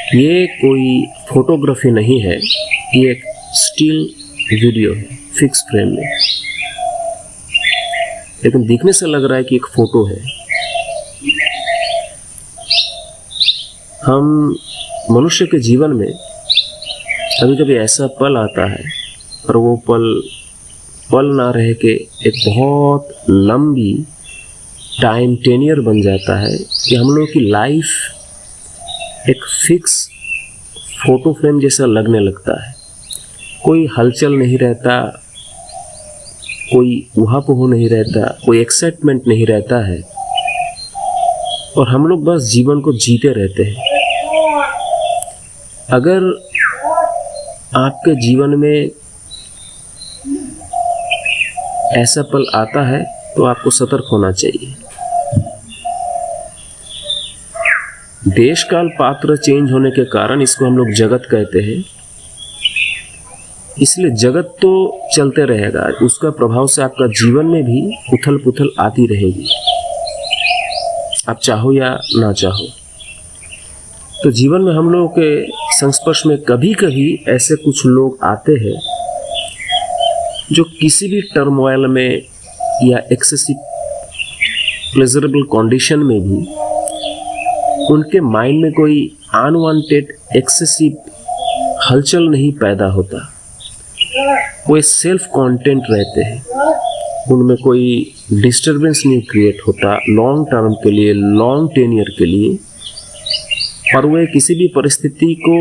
ये कोई फोटोग्राफी नहीं है, ये एक स्टिल वीडियो है फिक्स फ्रेम में, लेकिन दिखने से लग रहा है कि एक फोटो है। हम मनुष्य के जीवन में कभी कभी ऐसा पल आता है और वो पल ना रह के एक बहुत लंबी टाइम टेनियर बन जाता है कि हम लोगों की लाइफ एक फिक्स फोटो फ्रेम जैसा लगने लगता है। कोई हलचल नहीं रहता, कोई ऊहापोह नहीं रहता, कोई एक्साइटमेंट नहीं रहता है और हम लोग बस जीवन को जीते रहते हैं। अगर आपके जीवन में ऐसा पल आता है तो आपको सतर्क होना चाहिए। देश काल पात्र चेंज होने के कारण इसको हम लोग जगत कहते हैं, इसलिए जगत तो चलते रहेगा, उसका प्रभाव से आपका जीवन में भी उथल पुथल आती रहेगी, आप चाहो या ना चाहो। तो जीवन में हम लोगों के संस्पर्श में कभी कभी ऐसे कुछ लोग आते हैं जो किसी भी टर्मोइल में या एक्सेसिव प्लेजरेबल कंडीशन में भी उनके माइंड में कोई अनवांटेड एक्सेसिव हलचल नहीं पैदा होता, वो सेल्फ कंटेंट रहते हैं, उनमें कोई डिस्टरबेंस नहीं क्रिएट होता लॉन्ग टर्म के लिए, लॉन्ग टेनियर के लिए, और वे किसी भी परिस्थिति को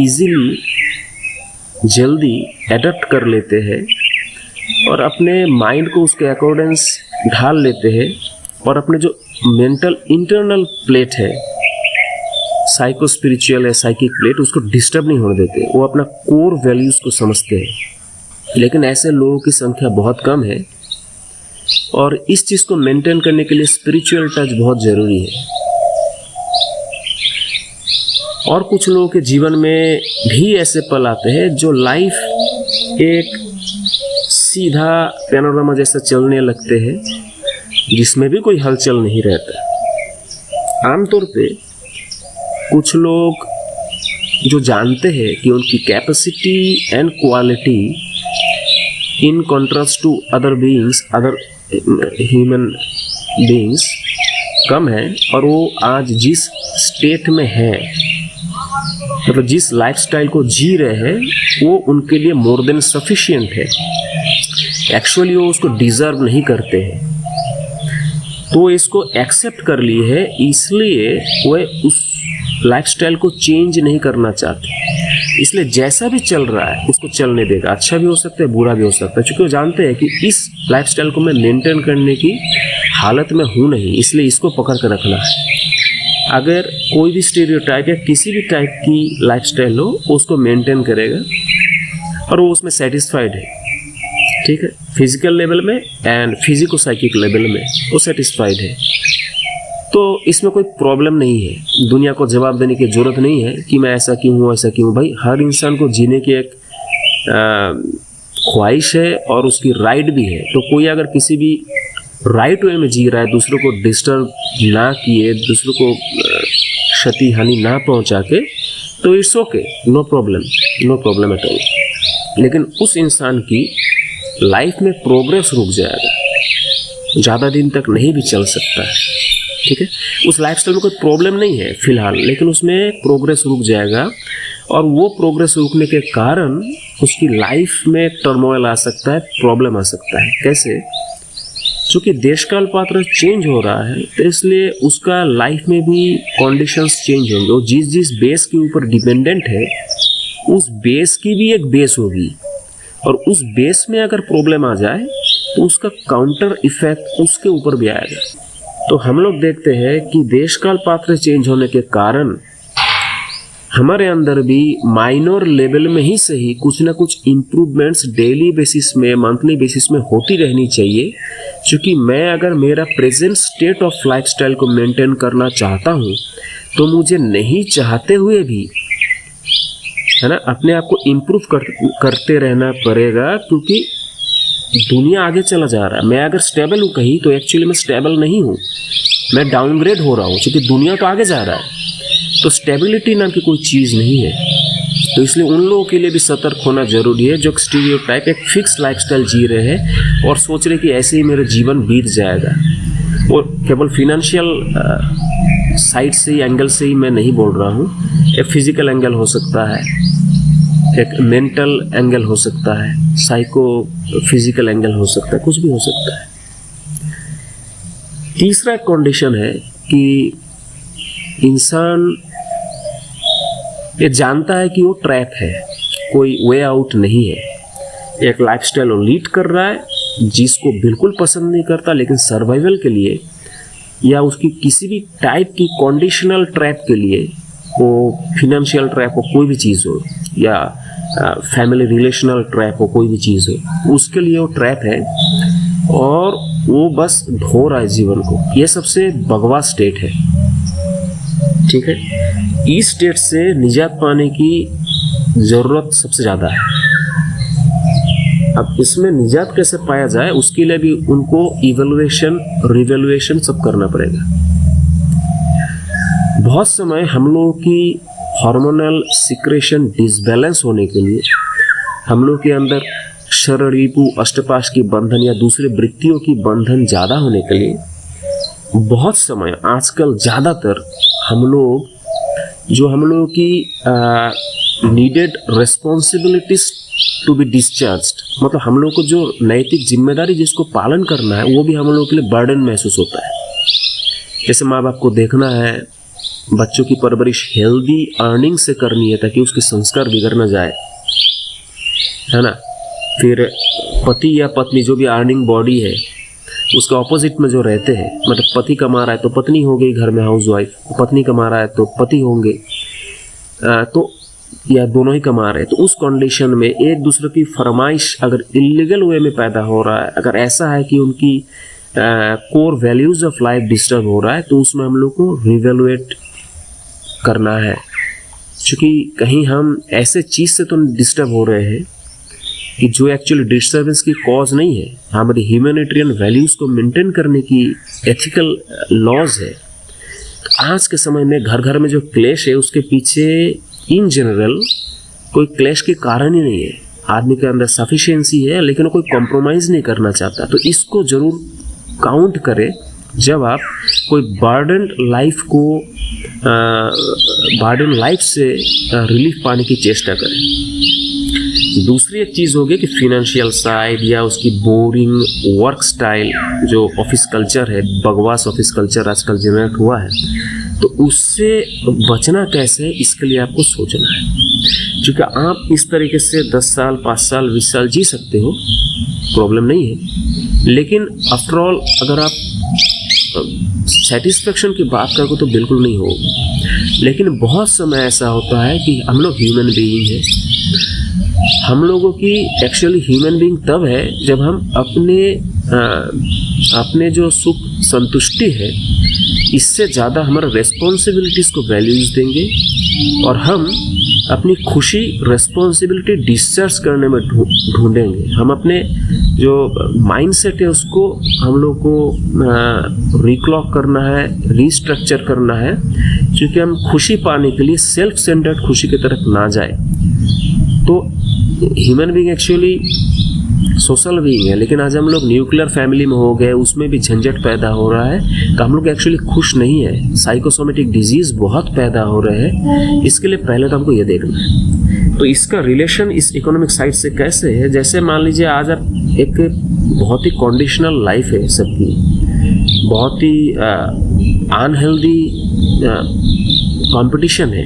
इजीली जल्दी एडप्ट कर लेते हैं और अपने माइंड को उसके अकॉर्डेंस ढाल लेते हैं और अपने जो मेंटल इंटरनल प्लेट है, साइको स्पिरिचुअल है, साइकिक प्लेट, उसको डिस्टर्ब नहीं होने देते। वो अपना कोर वैल्यूज को समझते हैं, लेकिन ऐसे लोगों की संख्या बहुत कम है और इस चीज़ को मेंटेन करने के लिए स्पिरिचुअल टच बहुत ज़रूरी है। और कुछ लोगों के जीवन में भी ऐसे पल आते हैं जो लाइफ एक सीधा पैनोरामा जैसा चलने लगते हैं, जिसमें भी कोई हलचल नहीं रहता। आमतौर पे कुछ लोग जो जानते हैं कि उनकी capacity and quality in contrast to other beings, other human beings कम है, और वो आज जिस स्टेट में है, मतलब जिस लाइफस्टाइल को जी रहे हैं, वो उनके लिए मोर देन सफिशिएंट है। एक्चुअली वो उसको डिजर्व नहीं करते हैं, तो इसको एक्सेप्ट कर लिए है, इसलिए वे उस लाइफस्टाइल को चेंज नहीं करना चाहते। इसलिए जैसा भी चल रहा है उसको चलने देगा, अच्छा भी हो सकता है, बुरा भी हो सकता है, क्योंकि वो जानते हैं कि इस लाइफस्टाइल को मैं मेंटेन करने की हालत में हूँ नहीं, इसलिए इसको पकड़ कर रखना है। अगर कोई भी स्टीरियोटाइप या किसी भी टाइप की लाइफस्टाइल हो, उसको मेंटेन करेगा और वो उसमें सेटिस्फाइड है, ठीक है, फिजिकल लेवल में एंड फिजिको साइकिक लेवल में वो सेटिस्फाइड है। तो इसमें कोई प्रॉब्लम नहीं है, दुनिया को जवाब देने की ज़रूरत नहीं है कि मैं ऐसा क्यों हूँ, ऐसा क्यों। भाई हर इंसान को जीने की एक ख्वाहिश है और उसकी राइट भी है। तो कोई अगर किसी भी राइट वे में जी रहा है, दूसरों को डिस्टर्ब ना किए, दूसरों को क्षति हानि ना पहुँचा के, तो it's okay, no problem at all. लेकिन उस इंसान की लाइफ में प्रोग्रेस रुक जाएगा, ज़्यादा दिन तक नहीं भी चल सकता है, ठीक है। उस लाइफस्टाइल में कोई प्रॉब्लम नहीं है फिलहाल, लेकिन उसमें प्रोग्रेस रुक जाएगा और वो प्रोग्रेस रुकने के कारण उसकी लाइफ में टर्मोइल आ सकता है, प्रॉब्लम आ सकता है। कैसे? चूँकि देशकाल पात्र चेंज हो रहा है, तो इसलिए उसका लाइफ में भी कंडीशंस चेंज होंगे। वो जिस बेस के ऊपर डिपेंडेंट है, उस बेस की भी एक बेस होगी, और उस बेस में अगर प्रॉब्लम आ जाए तो उसका काउंटर इफेक्ट उसके ऊपर भी आएगा। तो हम लोग देखते हैं कि देशकाल पात्र चेंज होने के कारण हमारे अंदर भी माइनर लेवल में ही सही कुछ ना कुछ इम्प्रूवमेंट्स डेली बेसिस में, मंथली बेसिस में होती रहनी चाहिए। क्योंकि मैं अगर मेरा प्रेजेंट स्टेट ऑफ लाइफस्टाइल को मेंटेन करना चाहता हूँ, तो मुझे नहीं चाहते हुए भी, है ना, अपने आप को इम्प्रूव करते रहना पड़ेगा, क्योंकि दुनिया आगे चला जा रहा है। मैं अगर स्टेबल हूँ कहीं, तो एक्चुअली मैं स्टेबल नहीं हूँ, मैं डाउनग्रेड हो रहा हूँ, क्योंकि दुनिया तो आगे जा रहा है। तो स्टेबिलिटी नाम की कोई चीज़ नहीं है। तो इसलिए उन लोगों के लिए भी सतर्क होना जरूरी है जो स्टीरियोटाइप एक फिक्स लाइफस्टाइल जी रहे हैं और सोच रहे कि ऐसे ही मेरा जीवन बीत जाएगा। और केवल फिनेंशियल साइड से ही, एंगल से ही मैं नहीं बोल रहा हूँ। एक फिजिकल एंगल हो सकता है, एक मेंटल एंगल हो सकता है, साइको फिजिकल एंगल हो सकता है, कुछ भी हो सकता है। तीसरा कंडीशन है कि इंसान ये जानता है कि वो ट्रैप है, कोई वे आउट नहीं है। एक लाइफस्टाइल वो लीड कर रहा है जिसको बिल्कुल पसंद नहीं करता, लेकिन सर्वाइवल के लिए या उसकी किसी भी टाइप की कंडीशनल ट्रैप के लिए, वो फिनेंशियल ट्रैप हो, कोई भी चीज़ हो, या फैमिली रिलेशनल ट्रैप हो, कोई भी चीज़ हो, उसके लिए वो ट्रैप है और वो बस ढो रहा है जीवन को। ये सबसे भगवा स्टेट है, ठीक है। इस स्टेट से निजात पाने की ज़रूरत सबसे ज़्यादा है। अब इसमें निजात कैसे पाया जाए, उसके लिए भी उनको इवैल्यूएशन, रिवैल्यूएशन सब करना पड़ेगा। बहुत समय हम लोगों की हार्मोनल सिक्रेशन डिसबैलेंस होने के लिए, हम लोग के अंदर शररिपु अष्टपाश की बंधन या दूसरे वृत्तियों की बंधन ज़्यादा होने के लिए बहुत समय आजकल ज़्यादातर हम लोग जो हम लोगों की needed responsibilities to be discharged, मतलब हम लोग को जो नैतिक जिम्मेदारी जिसको पालन करना है वो भी हम लोगों के लिए बर्डन महसूस होता है। जैसे माँ बाप को देखना है, बच्चों की परवरिश हेल्दी अर्निंग से करनी है ताकि उसके संस्कार बिगड़ ना जाए, है ना। फिर पति या पत्नी जो भी अर्निंग बॉडी है उसके ऑपोजिट में जो रहते हैं, मतलब पति कमा रहा है तो पत्नी हो गई घर में हाउस वाइफ, पत्नी कमा रहा है तो पति होंगे, तो या दोनों ही कमा रहे हैं, तो उस कंडीशन में एक दूसरे की फरमाइश अगर इलीगल वे में पैदा हो रहा है, अगर ऐसा है कि उनकी core values of life disturb हो रहा है, तो उसमें हम लोग को रिवैल्यूएट करना है। क्योंकि कहीं हम ऐसे चीज़ से तो डिस्टर्ब हो रहे हैं कि जो एक्चुअली डिस्टर्बेंस की कॉज नहीं है, हमारी ह्यूमैनिटेरियन वैल्यूज़ को मेंटेन करने की एथिकल लॉज है। आज के समय में घर घर में जो क्लेश है उसके पीछे इन जनरल कोई क्लेश के कारण ही नहीं है। आदमी के अंदर सफिशिएंसी है लेकिन कोई कॉम्प्रोमाइज़ नहीं करना चाहता। तो इसको ज़रूर काउंट करें जब आप कोई बर्डन लाइफ से रिलीफ पाने की चेष्टा करें। दूसरी एक चीज़ होगी कि फिनेंशियल साइड या उसकी बोरिंग वर्क स्टाइल, जो ऑफिस कल्चर है, बकवास ऑफिस कल्चर आजकल जनरेट हुआ है, तो उससे बचना कैसे, इसके लिए आपको सोचना है। क्योंकि आप इस तरीके से 10 साल, 5 साल, 20 साल जी सकते हो, प्रॉब्लम नहीं है, लेकिन आफ्टर ऑल अगर आप सेटिस्फेक्शन की बात करो तो बिल्कुल नहीं होगी। लेकिन बहुत समय ऐसा होता है कि हम लोग ह्यूमन बीइंग हैं, हम लोगों की एक्चुअली ह्यूमन बीइंग तब है जब हम अपने जो सुख संतुष्टि है इससे ज़्यादा हमारा रेस्पॉन्सिबिलिटीज़ को वैल्यूज़ देंगे और हम अपनी खुशी रिस्पॉन्सिबिलिटी डिस्चार्ज करने में ढूंढेंगे। हम अपने जो माइंडसेट है उसको हम लोग को रिक्लॉक करना है, रीस्ट्रक्चर करना है, क्योंकि हम खुशी पाने के लिए सेल्फ सेंटर्ड खुशी की तरफ ना जाए। तो human being actually social being है, लेकिन आज हम लोग न्यूक्लियर फैमिली में हो गए, उसमें भी झंझट पैदा हो रहा है, तो हम लोग एक्चुअली खुश नहीं है। साइकोसोमेटिक डिजीज़ बहुत पैदा हो रहे हैं, इसके लिए पहले तो हमको ये देखना है। तो इसका रिलेशन इस इकोनॉमिक साइड से कैसे है, जैसे मान लीजिए आज आप एक बहुत ही कंडीशनल लाइफ है सबकी, बहुत ही अनहेल्दी कंपटीशन है।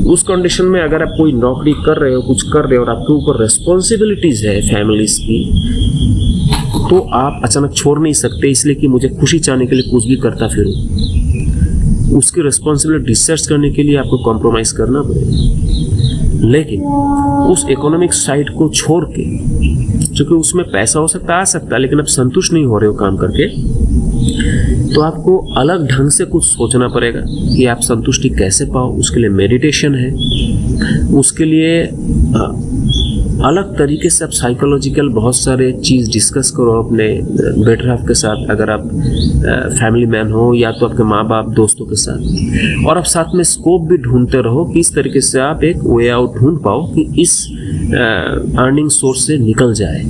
उस कंडीशन में अगर आप कोई नौकरी कर रहे हो, कुछ कर रहे हो और आपके ऊपर रिस्पॉन्सिबिलिटीज़ है फैमिलीज़ की, तो आप अचानक छोड़ नहीं सकते इसलिए कि मुझे खुशी चाहने के लिए कुछ भी करता फिरूं। उसकी रिस्पॉन्सिबिलिटी डिस्चार्ज करने के लिए आपको कॉम्प्रोमाइज़ करना पड़ेगा। लेकिन उस इकोनॉमिक साइड को छोड़ के, क्योंकि उसमें पैसा हो सकता, आ सकता है, लेकिन आप संतुष्ट नहीं हो रहे हो काम करके, तो आपको अलग ढंग से कुछ सोचना पड़ेगा कि आप संतुष्टि कैसे पाओ। उसके लिए मेडिटेशन है, उसके लिए अलग तरीके से आप साइकोलॉजिकल बहुत सारे चीज़ डिस्कस करो अपने बेटर हाफ के साथ, अगर आप फैमिली मैन हो या तो आपके माँ बाप दोस्तों के साथ, और आप साथ में स्कोप भी ढूंढते रहो कि इस तरीके से आप एक वे आउट ढूंढ पाओ कि इस अर्निंग सोर्स से निकल जाए।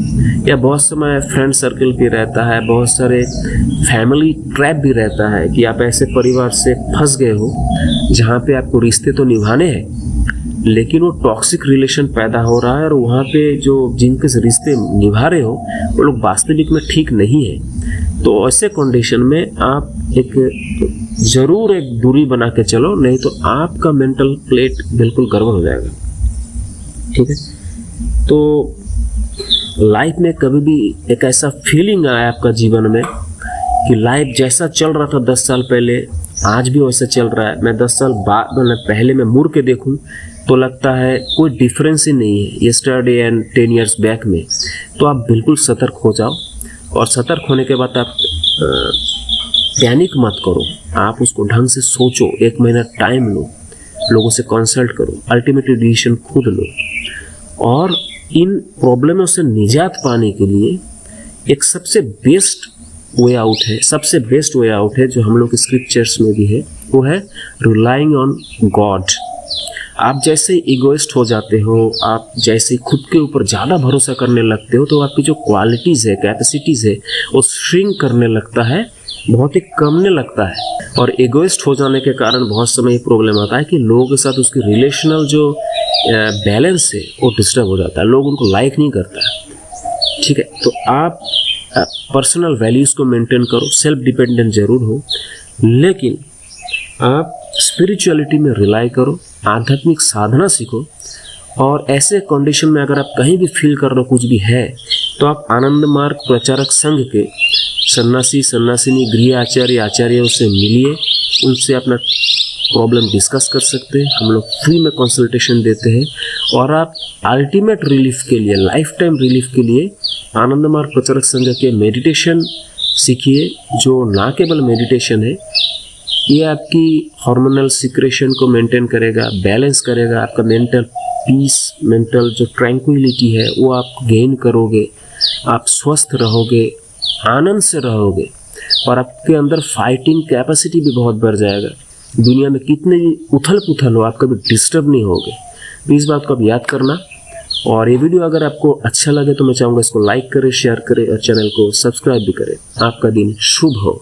या बहुत समय फ्रेंड सर्कल भी रहता है, बहुत सारे फैमिली ट्रैप भी रहता है कि आप ऐसे परिवार से फंस गए हो जहाँ पे आपको रिश्ते तो निभाने हैं लेकिन वो टॉक्सिक रिलेशन पैदा हो रहा है, और वहाँ पे जो जिनके से रिश्ते निभा रहे हो वो लोग वास्तविक में ठीक नहीं है। तो ऐसे कंडीशन में आप एक ज़रूर एक दूरी बना के चलो, नहीं तो आपका मेंटल प्लेट बिल्कुल गड़बड़ हो जाएगा। ठीक है, तो लाइफ में कभी भी एक ऐसा फीलिंग आया आपका जीवन में कि लाइफ जैसा चल रहा था 10 साल पहले आज भी वैसा चल रहा है, मैं 10 साल बाद पहले मैं मुड़ के देखूं तो लगता है कोई डिफरेंस ही नहीं है यस्टरडे एंड 10 years बैक में, तो आप बिल्कुल सतर्क हो जाओ। और सतर्क होने के बाद आप पैनिक मत करो, आप उसको ढंग से सोचो, 1 महीना टाइम लो, लोगों से कंसल्ट करो, अल्टीमेटली डिसीजन खुद लो। और इन प्रॉब्लमों से निजात पाने के लिए एक सबसे बेस्ट वे आउट है, सबसे बेस्ट वे आउट है जो हम लोग स्क्रिप्चर्स में भी है, वो है रिलाइंग ऑन गॉड। आप जैसे इगोइस्ट हो जाते हो, आप जैसे खुद के ऊपर ज़्यादा भरोसा करने लगते हो, तो आपकी जो क्वालिटीज़ है, कैपेसिटीज़ है, वो श्रिंक करने लगता है, बहुत ही कमने लगता है। और इगोइस्ट हो जाने के कारण बहुत समय ये प्रॉब्लम आता है कि लोगों के साथ उसकी रिलेशनल जो बैलेंस है वो डिस्टर्ब हो जाता है, लोग उनको लाइक नहीं करता है। ठीक है, तो आप पर्सनल वैल्यूज़ को मेंटेन करो, सेल्फ डिपेंडेंट ज़रूर हो, लेकिन आप स्पिरिचुअलिटी में रिलाई करो, आध्यात्मिक साधना सीखो। और ऐसे कंडीशन में अगर आप कहीं भी फील कर रहे हो कुछ भी है, तो आप आनंद मार्ग प्रचारक संघ के सन्यासी सन्यासिनी गृह आचार्य आचार्यों से मिलिए, उनसे अपना प्रॉब्लम डिस्कस कर सकते हैं। हम लोग फ्री में कंसल्टेशन देते हैं। और आप अल्टीमेट रिलीफ के लिए, लाइफ टाइम रिलीफ के लिए आनंद मार्ग प्रचारक संघ के मेडिटेशन सीखिए, जो ना केवल मेडिटेशन है, ये आपकी हार्मोनल सिक्रेशन को मेंटेन करेगा, बैलेंस करेगा, आपका मेंटल पीस, मेंटल जो ट्रैंक्विलिटी है वो आप गेन करोगे, आप स्वस्थ रहोगे, आनंद से रहोगे, और आपके अंदर फाइटिंग कैपेसिटी भी बहुत बढ़ जाएगा। दुनिया में कितने उथल पुथल हो, आप कभी डिस्टर्ब नहीं होगे। तो इस बात को आप याद करना। और ये वीडियो अगर आपको अच्छा लगे तो मैं चाहूँगा इसको लाइक करें, शेयर करें और चैनल को सब्सक्राइब भी करें। आपका दिन शुभ हो।